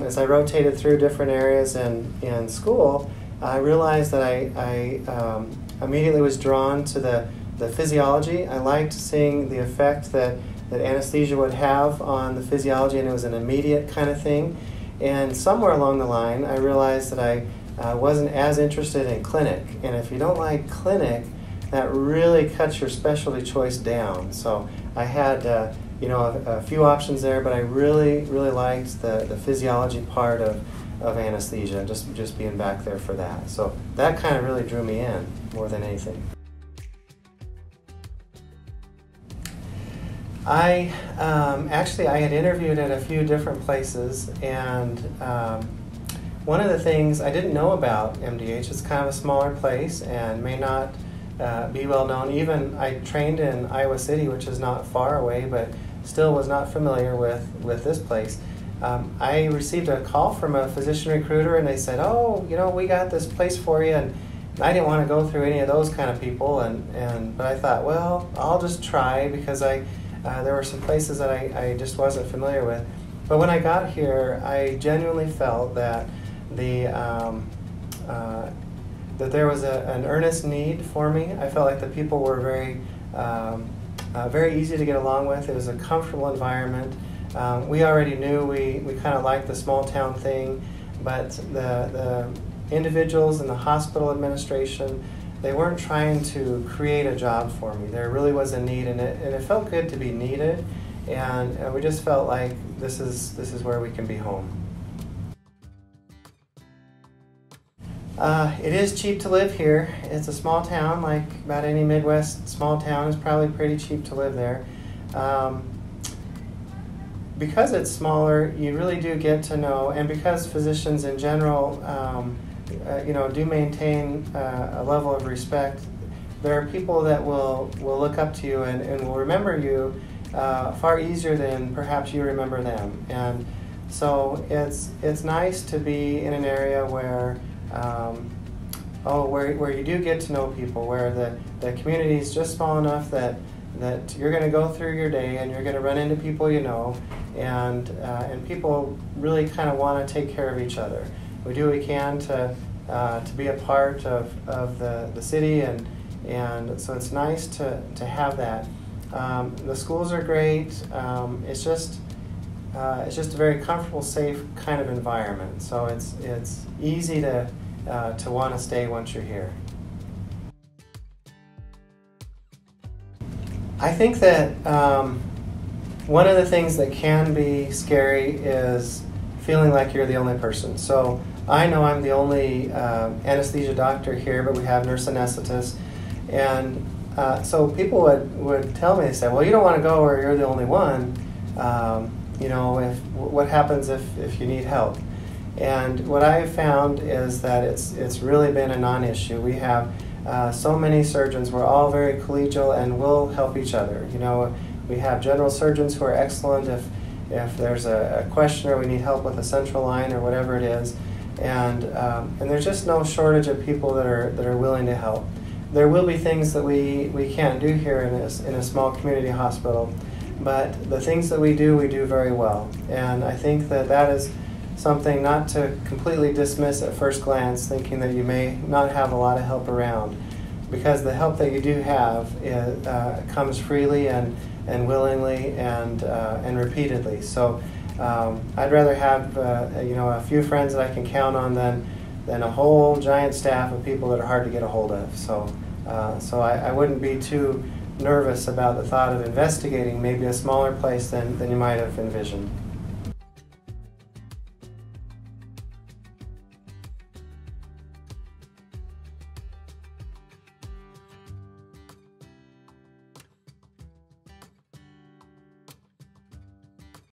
As I rotated through different areas in school, I realized that I immediately was drawn to the physiology. I liked seeing the effect that anesthesia would have on the physiology, and it was an immediate kind of thing. And somewhere along the line, I realized that I wasn't as interested in clinic. And if you don't like clinic, that really cuts your specialty choice down. So I had a few options there, but I really liked the physiology part of anesthesia, just being back there for that. So that kind of really drew me in more than anything. I had interviewed at a few different places, and one of the things I didn't know about MDH, it's kind of a smaller place and may not be well known. Even I trained in Iowa City, which is not far away, but still was not familiar with this place. I received a call from a physician recruiter, and they said, "Oh, we got this place for you." And I didn't want to go through any of those kind of people, but I thought, well, I'll just try, because there were some places that I just wasn't familiar with. But when I got here, I genuinely felt that that there was an earnest need for me. I felt like the people were very easy to get along with. It was a comfortable environment. We already knew we kind of liked the small town thing, but the individuals in the hospital administration, they weren't trying to create a job for me. There really was a need, and it felt good to be needed, and we just felt like this is where we can be home. It is cheap to live here. It's a small town, like about any Midwest small town is probably pretty cheap to live there. Because it's smaller, you really do get to know, and because physicians in general do maintain a level of respect, there are people that will look up to you and will remember you far easier than perhaps you remember them. And so it's nice to be in an area where where you do get to know people, where the community is just small enough that you're going to go through your day and you're going to run into people you know, and people really kind of want to take care of each other. We do what we can to be a part of the city, and so it's nice to have that. The schools are great. It's just a very comfortable, safe kind of environment. So it's easy to want to stay once you're here. I think that one of the things that can be scary is feeling like you're the only person. So I know I'm the only anesthesia doctor here, but we have nurse anesthetists, and so people would tell me, they say, "Well, you don't want to go where you're the only one. What happens if you need help?" And what I have found is that it's really been a non-issue. We have so many surgeons. We're all very collegial and we'll help each other. We have general surgeons who are excellent if there's a question or we need help with a central line or whatever it is. And there's just no shortage of people that are willing to help. There will be things that we can't do here in a small community hospital, but the things that we do very well. And I think that is something not to completely dismiss at first glance, thinking that you may not have a lot of help around, because the help that you do have comes freely and willingly and repeatedly. So I'd rather have a few friends that I can count on than a whole giant staff of people that are hard to get a hold of. So I wouldn't be too nervous about the thought of investigating maybe a smaller place than you might have envisioned.